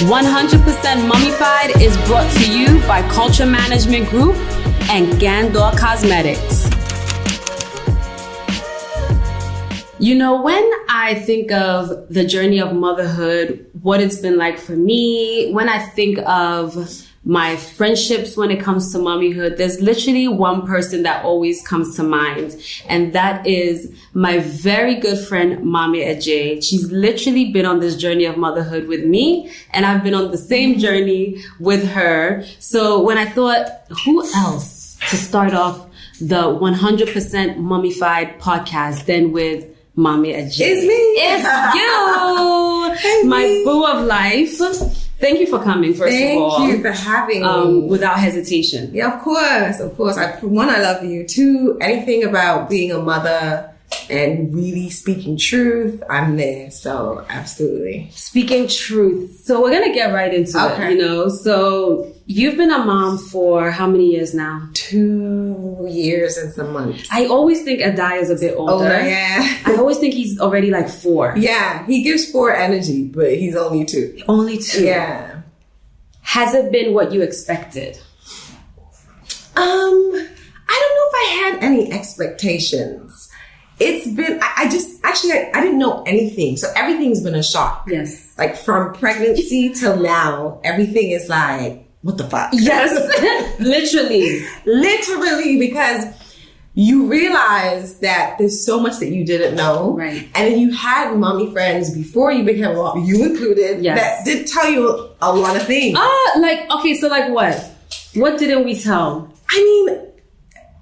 100% Mommyfied is brought to you by Culture Management Group and Gandor Cosmetics. You know, when I think of the journey of motherhood, what it's been like for me, when I think of my friendships when it comes to mommyhood, there's literally one person that always comes to mind. And that is my very good friend, Maame Adjei. She's literally been on this journey of motherhood with me, and I've been on the same journey with her. So when I thought, who else to start off the 100% Mommyfied podcast than with Maame Adjei? It's me. It's you. Hey, my me. boo of life. Thank you for coming, first of all. Thank you for having me. Without hesitation. Yeah, of course. For one, I love you. Two, anything about being a mother and really speaking truth, I'm there. So, absolutely. Speaking truth. So we're going to get right into it, you know. So you've been a mom for how many years now? 2 years and some months. I always think Adai is a bit older. Yeah. I always think he's already like 4. Yeah, he gives 4 energy, but he's only 2. Only 2? Yeah. Has it been what you expected? I don't know if I had any expectations. It's been, I didn't know anything. So everything's been a shock. Yes. Like from pregnancy till now, everything is like, what the fuck? Yes. Literally, because you realize that there's so much that you didn't know. Right. And then you had mommy friends before you became a mom, you included, that did tell you a lot of things. So like what? What didn't we tell? I mean,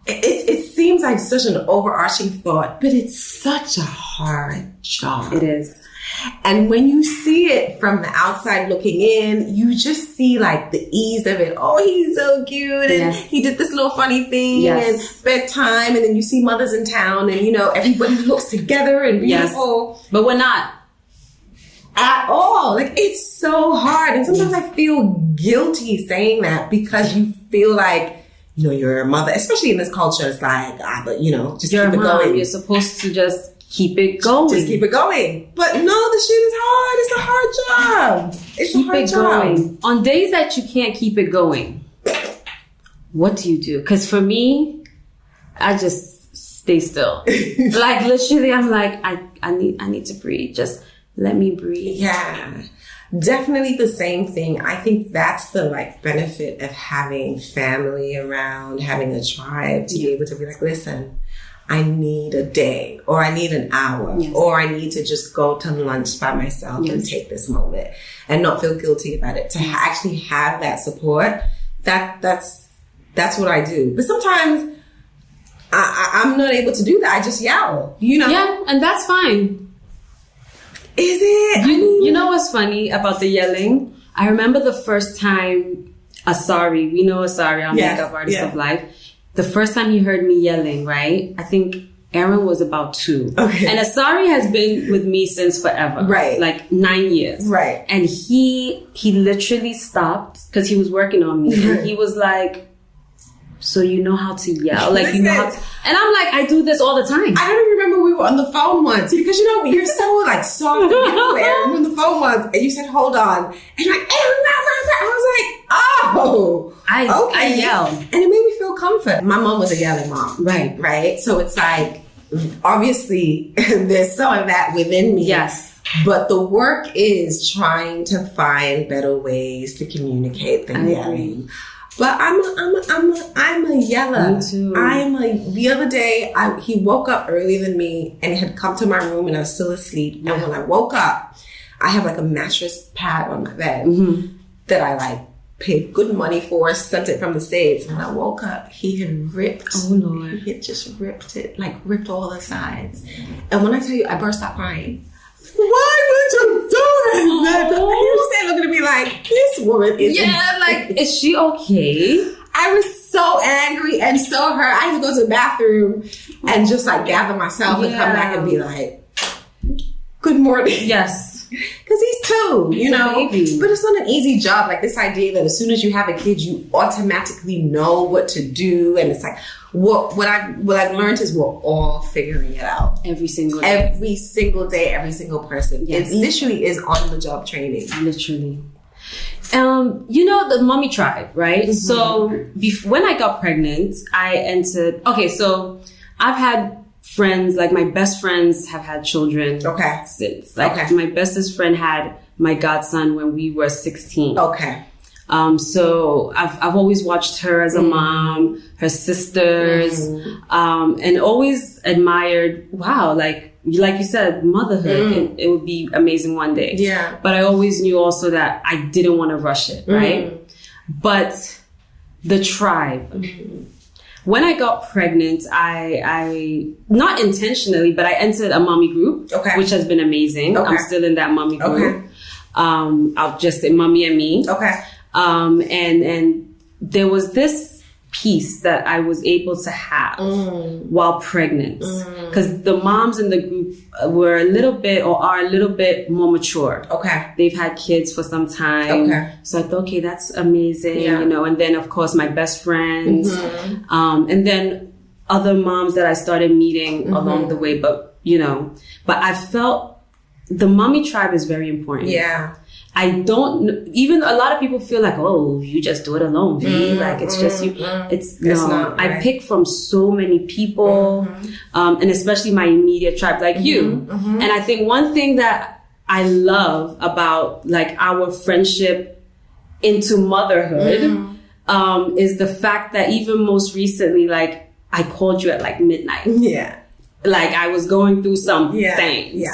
it seems like such an overarching thought, but it's such a hard job. It is. And when you see it from the outside looking in, you just see like the ease of it. Oh, he's so cute. And he did this little funny thing and bedtime. And then you see mothers in town and, you know, everybody looks together and beautiful. Yes. But we're not. At all. Like, it's so hard. And sometimes I feel guilty saying that because you feel like, you know, you're a mother, especially in this culture. It's like, but you know, just you're keep it going. You're supposed to just keep it going. Just keep it going. But no, the shit is hard. It's a hard job. It's keep a hard it job. Going. On days that you can't keep it going, what do you do? Because for me, I just stay still. Like literally, I'm like, I need to breathe. Just let me breathe. Yeah. Definitely the same thing. I think that's the like benefit of having family around, having a tribe to be able to be like, listen, I need a day or I need an hour or I need to just go to lunch by myself and take this moment and not feel guilty about it. To actually have that support, that's what I do. But sometimes I'm not able to do that. I just yell, you know? Yeah, and that's fine. Is it? You know what's funny about the yelling? I remember the first time Asari, we know Asari, our makeup artist of life. The first time he heard me yelling, right? I think Aaron was about 2. Okay. And Asari has been with me since forever. Right. Like 9 years. Right. And he literally stopped because he was working on me. And he was like, so you know how to yell? Like, you know how to... And I'm like, I do this all the time. I don't even remember we were on the phone once because, you know, you're so like soft and beautiful. Aaron, we were on the phone once and you said, hold on. And you're like, Aaron, I was like, oh, I yell. And it made me feel comfort. My mom was a yelling mom. Right. So it's like, obviously, there's some of that within me. Yes. But the work is trying to find better ways to communicate than yelling. But I'm a yeller. Me too. The other day, he woke up earlier than me and had come to my room and I was still asleep. And when I woke up, I have like a mattress pad on my bed that I like paid good money for, sent it from the States. And when I woke up, he had ripped. Oh Lord. He had just ripped it, like ripped all the sides. And when I tell you, I burst out crying. Why would you do this? And he was just looking at me like, this woman is like, is she okay? I was so angry and so hurt. I had to go to the bathroom and just like gather myself and come back and be like, good morning. Yes. Because he's 2, you know. Baby. But it's not an easy job. Like this idea that as soon as you have a kid, you automatically know what to do. And it's like, what I've learned is we're all figuring it out. Every single day. Every single day, every single person. Yes. It literally is on the job training. Literally. The mommy tribe, right? Mm-hmm. So when I got pregnant, I entered. Okay, so I've had friends, like my best friends have had children since. Like my bestest friend had my godson when we were 16. Okay. So I've always watched her as a mom, her sisters, and always admired, wow, like you said, motherhood, it would be amazing one day. Yeah. But I always knew also that I didn't want to rush it, right? But the tribe, when I got pregnant, I not intentionally, but I entered a mommy group, which has been amazing. I'm still in that mommy group. I'll just say Mommy and Me. And there was this piece that I was able to have while pregnant, because the moms in the group were a little bit or are a little bit more mature. They've had kids for some time. So I thought, okay, that's amazing, and then of course my best friends, and then other moms that I started meeting along the way. But I felt the mommy tribe is very important. I don't, even a lot of people feel like, oh, you just do it alone, baby. Like, it's just you. It's not, right. I pick from so many people, and especially my immediate tribe, like you. And I think one thing that I love about, like, our friendship into motherhood, is the fact that even most recently, like, I called you at, like, midnight. Like, I was going through some things.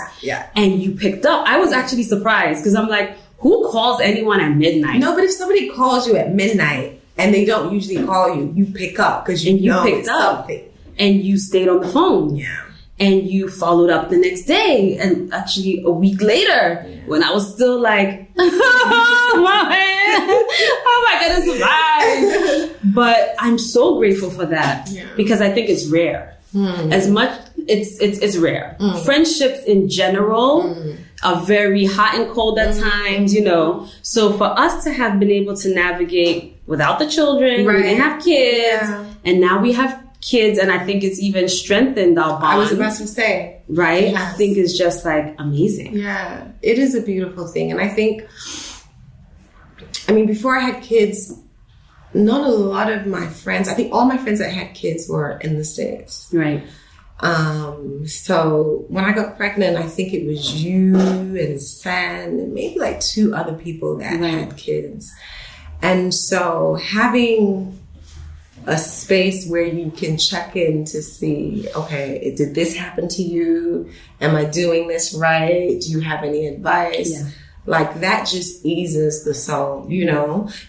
And you picked up. I was actually surprised, because I'm like, who calls anyone at midnight? No, but if somebody calls you at midnight and they don't usually call you, you pick up because you know picked up something. And you stayed on the phone. And you followed up the next day. And actually a week later, when I was still like, how am I going to survive? But I'm so grateful for that because I think it's rare. As much, it's rare. Friendships in general are very hot and cold at times, So for us to have been able to navigate without the children, we didn't have kids, and now we have kids, and I think it's even strengthened our bond. I was about to say. Right? Yes. I think it's just like amazing. Yeah, it is a beautiful thing. And I think, before I had kids, not a lot of my friends, I think all my friends that had kids were in the States. Right. So when I got pregnant, I think it was you and San and maybe like 2 other people that had kids. And so having a space where you can check in to see, okay, did this happen to you? Am I doing this right? Do you have any advice? Like, that just eases the soul,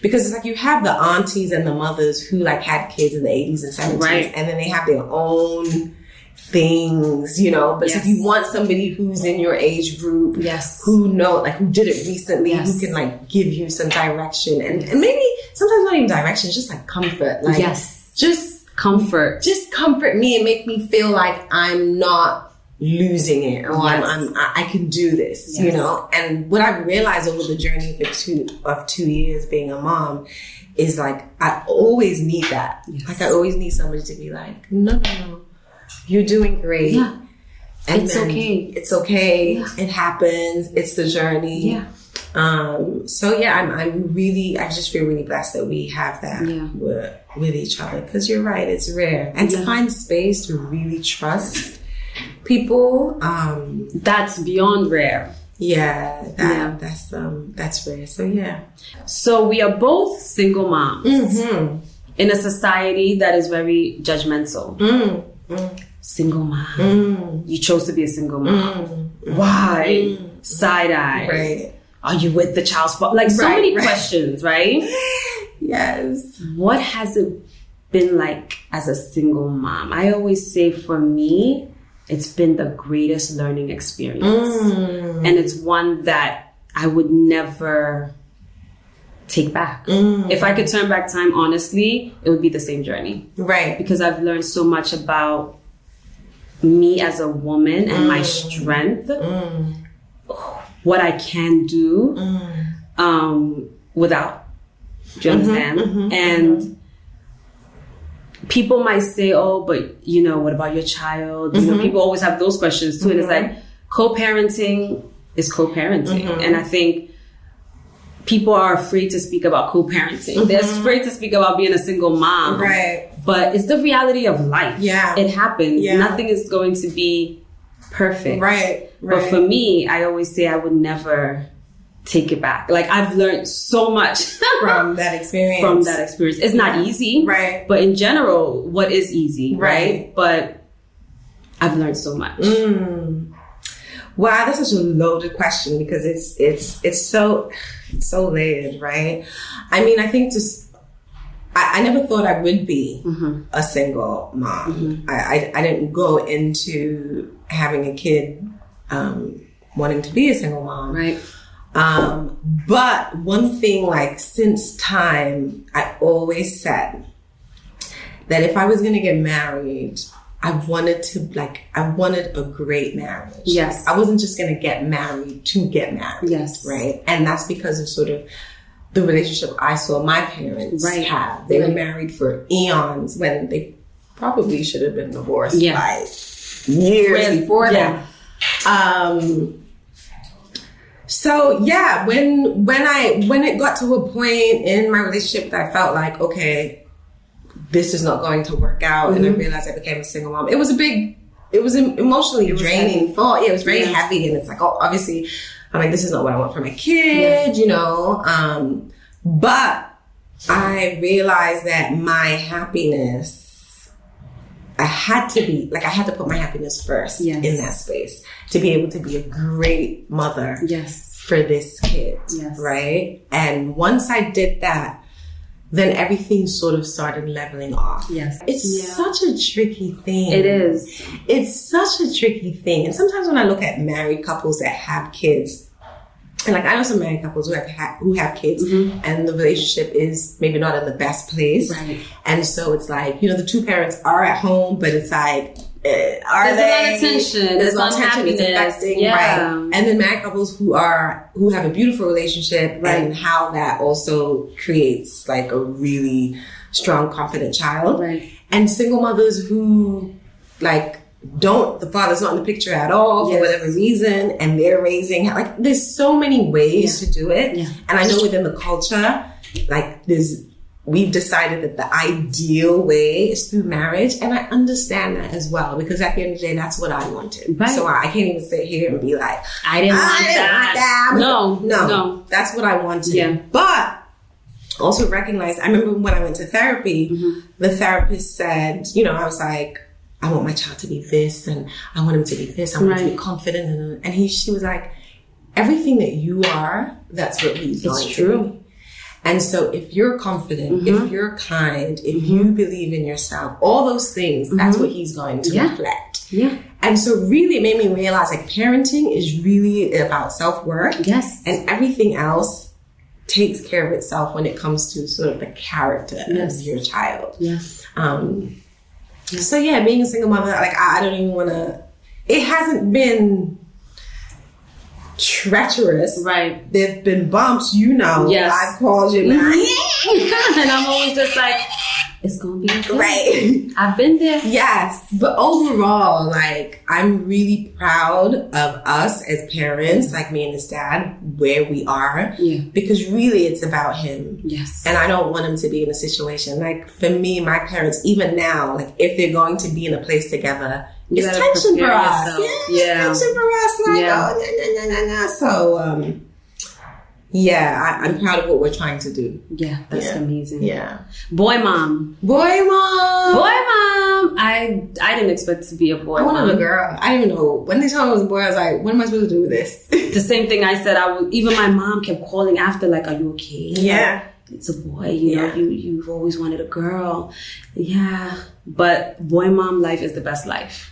because it's like you have the aunties and the mothers who like had kids in the 80s and 70s, and then they have their own things, but it's like you want somebody who's in your age group, who who did it recently, who can like give you some direction and maybe sometimes not even direction, it's just like comfort, like just comfort me and make me feel like I'm not losing it, or I can do this, And what I realized over the journey of 2 years being a mom is like I always need that. Like I always need somebody to be like, no, you're doing great. And it's okay. It's okay. It happens. It's the journey. So I just feel really blessed that we have that with each other, because you're right, it's rare, and to find space to really trust people, that's beyond rare. That's rare. So we are both single moms in a society that is very judgmental. Single mom. You chose to be a single mom. Why? Side eye. Right. Are you with the child's father? Like so many questions, right? Yes. What has it been like as a single mom? I always say for me, it's been the greatest learning experience. And it's one that I would never take back. If I could turn back time, honestly, it would be the same journey. Right. Because I've learned so much about me as a woman and my strength, what I can do without. Do you understand? And people might say, oh, but, what about your child? People always have those questions too. And it's like, co-parenting is co-parenting. And I think people are afraid to speak about co-parenting. They're afraid to speak about being a single mom. Right. But it's the reality of life. Yeah. It happens. Yeah. Nothing is going to be perfect. Right. But for me, I always say I would never take it back. Like, I've learned so much from that experience. It's not easy. Right. But in general, what is easy? Right. But I've learned so much. Wow, that's such a loaded question because it's so layered, right? I mean, I think I never thought I would be a single mom. I didn't go into having a kid wanting to be a single mom. Right. But one thing, like, since time, I always said that if I was going to get married, I wanted a great marriage. Yes. I wasn't just going to get married to get married. Yes. Right. And that's because of sort of the relationship I saw my parents have. They were married for eons when they probably should have been divorced by years before that. So yeah, when it got to a point in my relationship that I felt like, okay, this is not going to work out, and I realized I became a single mom. It was emotionally draining thought. Yeah, it was very heavy, and it's like, oh, obviously, I'm like, this is not what I want for my kid, you know. But I realized that my happiness, I had to put my happiness first in that space to be able to be a great mother for this kid, right? And once I did that, then everything sort of started leveling off. Yes. It's such a tricky thing. It is. It's such a tricky thing. And sometimes when I look at married couples that have kids, and like I know some married couples who have kids and the relationship is maybe not in the best place. Right. And so it's like, you know, the two parents are at home, but it's like, there's a lot of tension. There's a lot of happiness. It's affecting, right? And then married couples who have a beautiful relationship and how that also creates like a really strong, confident child. Right. And single mothers who like the father's not in the picture at all for whatever reason, and they're raising, like, there's so many ways to do it. Yeah. And I know within the culture, like, we've decided that the ideal way is through marriage, and I understand that as well, because at the end of the day, that's what I wanted. Right. So I can't even sit here and be like, I didn't want that. No, that's what I wanted. Yeah. But also recognize, I remember when I went to therapy, the therapist said, you know, I was like, I want my child to be this, and I want him to be this. I want him to be confident. And she was like, everything that you are, that's what he's going to be. And so if you're confident, if you're kind, if you believe in yourself, all those things, that's what he's going to reflect. Yeah. And so really it made me realize, like, parenting is really about self-worth. Yes. And everything else takes care of itself when it comes to sort of the character of your child. Yes. So yeah, being a single mother, like, I don't even want to, it hasn't been treacherous. Right. There've been bumps, you know. Yes. I've called you now. And I'm always just like, it's going to be okay. Right. I've been there. Yes. But overall, like, I'm really proud of us as parents, like me and his dad, where we are. Yeah. Because really it's about him. Yes. And I don't want him to be in a situation. Like, for me, my parents, even now, like, if they're going to be in a place together, it's tension for us. Yeah. It's tension for us. Like, nah. So, yeah, I'm proud of what we're trying to do. Yeah, that's amazing. Yeah. Boy mom. I didn't expect to be a boy mom. I wanted a girl. I didn't even know. When they told me I was a boy, I was like, what am I supposed to do with this? The same thing I said. Even my mom kept calling after, like, are you okay? Yeah. Like, it's a boy, you know, you've always wanted a girl. Yeah. But boy mom life is the best life.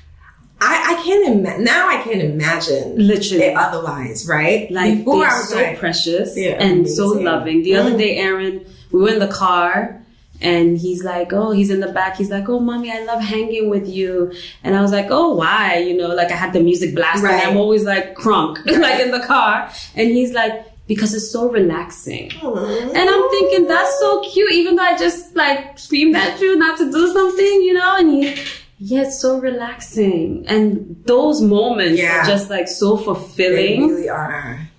I can't imagine literally it otherwise, right? Like, before I was so precious and amazing. So loving. The other day, Aaron, we were in the car and he's like, oh, he's in the back. He's like, oh, mommy, I love hanging with you. And I was like, oh, why? You know, like, I had the music blasting. Right. I'm always like crunk, like in the car. And he's like, because it's so relaxing. Aww. And I'm thinking, that's so cute. Even though I just like screamed at you not to do something, you know, and it's so relaxing. And those moments are just like so fulfilling. They really are.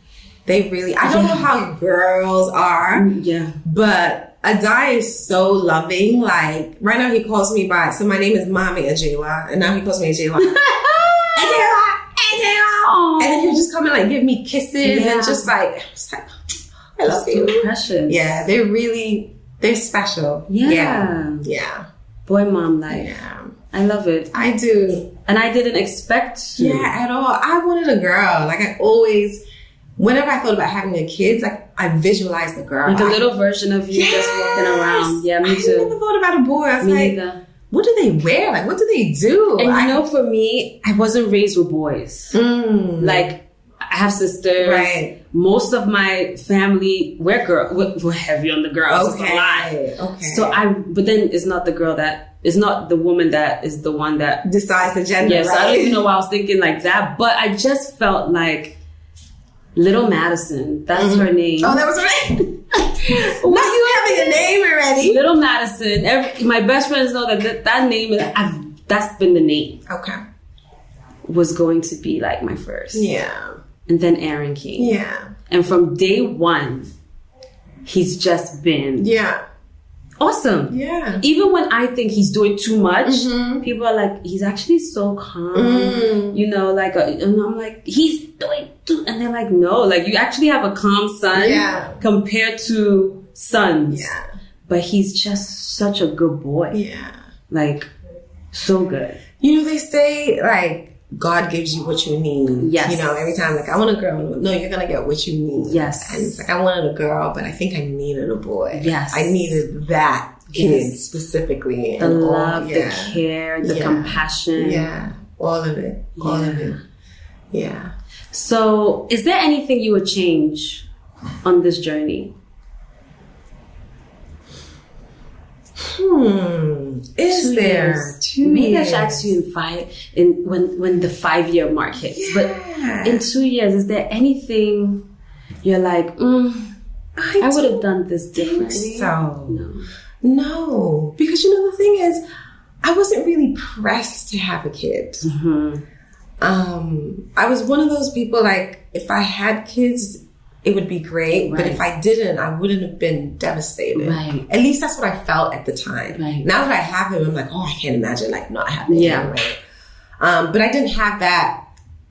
They really, I don't know how girls are. Yeah. But Adai is so loving. Like, right now he calls me by, so my name is Maame Adjei, and now he calls me Adjei. And then he'll just come and like give me kisses and just like, I love you. So precious. Yeah, they're special. Yeah. Yeah. Boy, mom life. Yeah. I love it. I do. And I didn't expect to. Yeah, at all. I wanted a girl. Like, I always, whenever I thought about having a kid, like, I visualized the girl. Like a little version of you just walking around. Yeah, me too. I never thought about a boy. I was me like, neither. what do they wear? Like, what do they do? And you know, for me, I wasn't raised with boys. Like, I have sisters. Right. Most of my family, we're heavy on the girls. Okay. It's a lot. Okay. So but then it's not the woman that is the one that decides the gender. Yes, right? I don't even know why I was thinking like that, but I just felt like Little Madison. That's her name. Oh, that was her name. Not you having a name already. Little Madison. My best friends know that name that's been the name. Okay. Was going to be like my first. Yeah. And then Aaron came. Yeah. And from day one, he's just been awesome. Yeah. Even when I think he's doing too much, people are like, he's actually so calm. You know, like, and I'm like, he's doing too. And they're like, no, like, you actually have a calm son compared to sons. Yeah. But he's just such a good boy. Yeah. Like, so good. You know, they say, like, God gives you what you need. Yes. You know, every time, like, I want a girl. No, you're going to get what you need. Yes. And it's like, I wanted a girl, but I think I needed a boy. Yes. I needed that kid specifically. The love, the care, the compassion. Yeah. All of it. All of it. Yeah. So, is there anything you would change on this journey? Is there? 2 years. Maybe I should ask you when the 5-year mark hits. Yeah. But in 2 years, is there anything you're like, I would have done this differently? So no, because you know the thing is, I wasn't really pressed to have a kid. I was one of those people, like, if I had kids, it would be great. But if I didn't, I wouldn't have been devastated. Right. At least that's what I felt at the time. Right. Now that I have him, I'm like, oh, I can't imagine like not having him. Right. But I didn't have that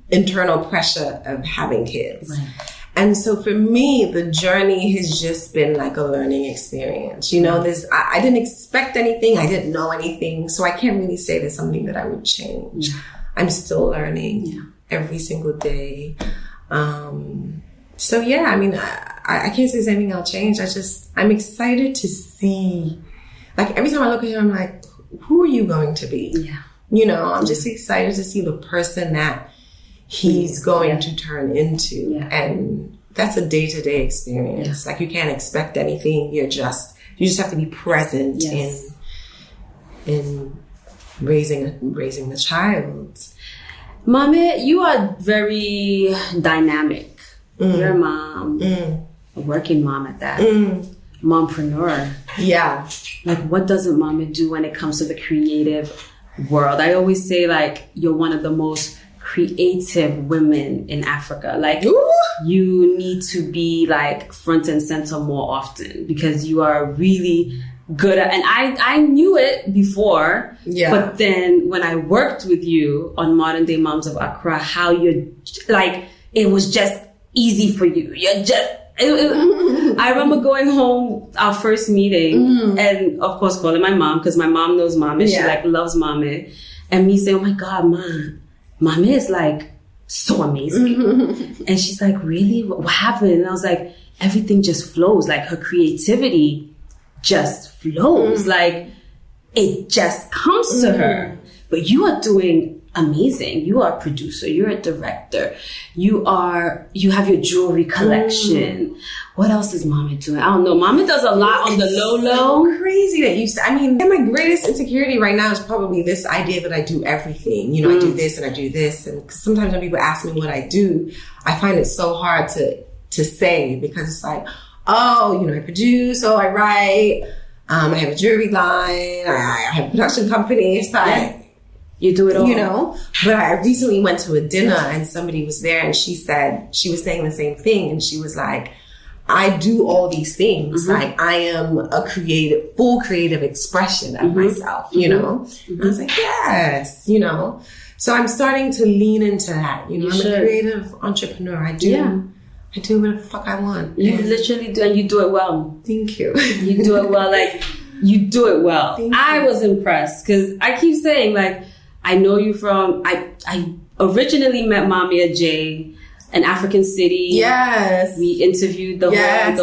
internal pressure of having kids. Right. And so for me, the journey has just been like a learning experience. You know, I didn't expect anything. I didn't know anything. So I can't really say there's something that I would change. I'm still learning every single day. So yeah, I mean, I can't say there's anything I'll change. I'm excited to see, like, every time I look at him, I'm like, who are you going to be? Yeah. You know, I'm just excited to see the person that he's going to turn into. Yeah. And that's a day-to-day experience. Yeah. Like, you can't expect anything. You just have to be present in raising the child. Maame, you are very dynamic. You're a mom, a working mom at that, mompreneur. Yeah. Like, what doesn't Maame do when it comes to the creative world? I always say, like, you're one of the most creative women in Africa. Like, you need to be, like, front and center more often because you are really good at, and I knew it before, but then when I worked with you on Modern Day Moms of Accra, how you're, like, it was just easy for you. You're just, I remember going home, our first meeting, and of course calling my mom, because my mom knows Maame. She like loves Maame. And me saying, oh my God, Maame is like so amazing. And she's like, really? What happened? And I was like, everything just flows. Like, her creativity just flows. Like, it just comes to her. But you are doing amazing. You are a producer. You're a director. You have your jewelry collection. What else is Maame doing? I don't know. Maame does a lot on the low. So crazy that you said. I mean, my greatest insecurity right now is probably this idea that I do everything. You know, I do this and I do this. And 'cause sometimes when people ask me what I do, I find it so hard to say, because it's like, oh, you know, I produce, I write, I have a jewelry line, I have a production company. It's like, You do it all. You know? But I recently went to a dinner and somebody was there and she said, she was saying the same thing. And she was like, I do all these things. Like, I am a full creative expression of myself, you know? And I was like, yes, you know? So I'm starting to lean into that. You know, I'm a creative entrepreneur. I do whatever the fuck I want. You literally do, and you do it well. Thank you. You do it well. Like, you do it well. I was impressed because I keep saying, like, I know you from, I originally met Maame Adjei in African City. Yes. We interviewed the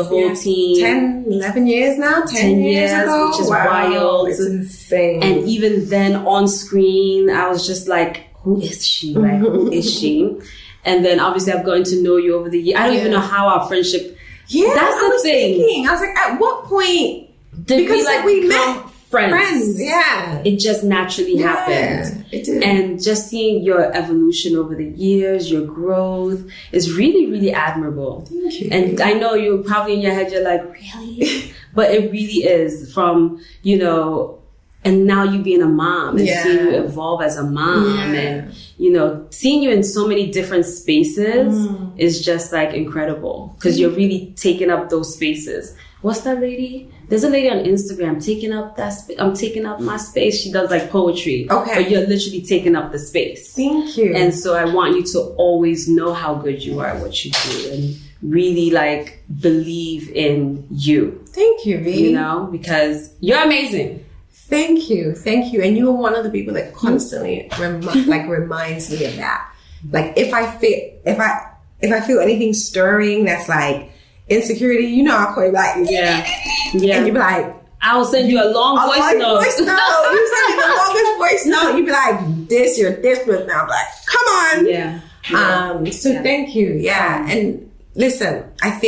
whole team. 10, 11 years now? 10 years ago? Which is wild. It's insane. And even then on screen, I was just like, who is she? Like, who is she? And then obviously I've gotten to know you over the years. I don't even know how our friendship. Yeah, that's the thing. I was like, at what point? Did we met friends. Yeah. It just naturally happened. It did. And just seeing your evolution over the years, your growth is really, really admirable. Thank you. And I know you're probably in your head, you're like, really? But it really is from, you know, and now you being a mom and seeing you evolve as a mom and, you know, seeing you in so many different spaces is just like incredible because you're really taking up those spaces. What's that lady? There's a lady on Instagram taking up that I'm taking up my space. She does like poetry. Okay. But you're literally taking up the space. Thank you. And so I want you to always know how good you are at what you do and really like believe in you. Thank you, V. You know, because you're amazing. Thank you. Thank you. And you are one of the people that constantly reminds me of that. Like if I feel anything stirring that's like insecurity, you know, I'll call you back. Yeah. And you be like, I will send you a long voice note. You send me the longest voice note. You be like, this, you're this, but now I'm like, come on. Yeah. Thank you. Yeah. And listen, I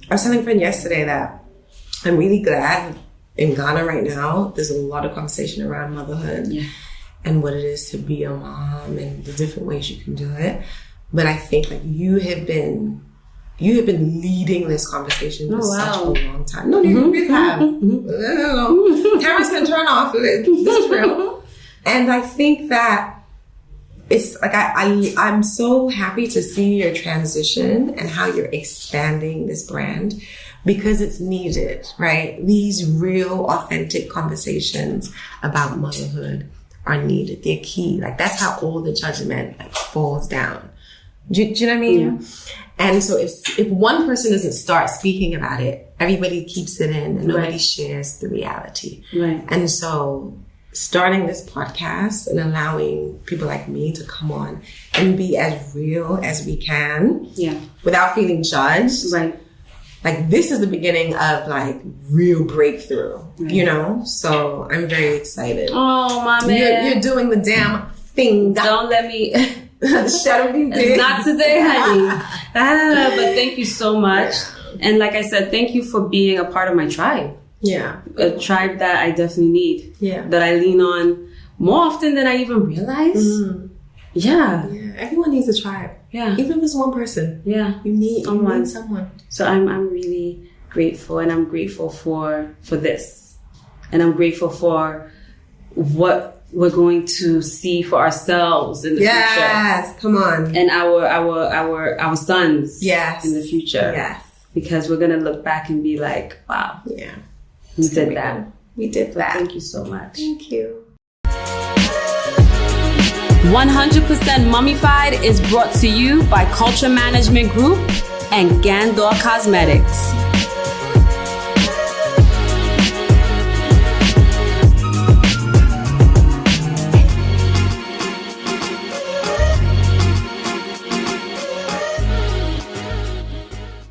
was telling a friend yesterday that I'm really glad in Ghana right now, there's a lot of conversation around motherhood and what it is to be a mom and the different ways you can do it. But I think like you have been leading this conversation for such a long time. No, you really have. Cameras can turn off. This is real. And I think that it's like I'm so happy to see your transition and how you're expanding this brand because it's needed, right? These real, authentic conversations about motherhood are needed. They're key. Like that's how all the judgment like falls down. Do you know what I mean? Yeah. And so if one person doesn't start speaking about it, everybody keeps it in and nobody shares the reality. Right. And so starting this podcast and allowing people like me to come on and be as real as we can without feeling judged. Right. Like this is the beginning of like real breakthrough, you know? So I'm very excited. Oh, Maame. You're doing the damn thing. Don't let me... Shut up, you did. Not today, honey. But thank you so much. And like I said, thank you for being a part of my tribe. Yeah. A tribe that I definitely need. Yeah. That I lean on more often than I even realize. Yeah. Everyone needs a tribe. Yeah. Even if it's one person. Yeah. You need someone. So I'm really grateful, and I'm grateful for this. And I'm grateful for what we're going to see for ourselves in the future. Yes, come on. And our sons in the future. Yes. Because we're going to look back and be like, wow. Yeah. We did that. We did that. Thank you so much. Thank you. 100% Mommyfied is brought to you by Culture Management Group and Gandor Cosmetics.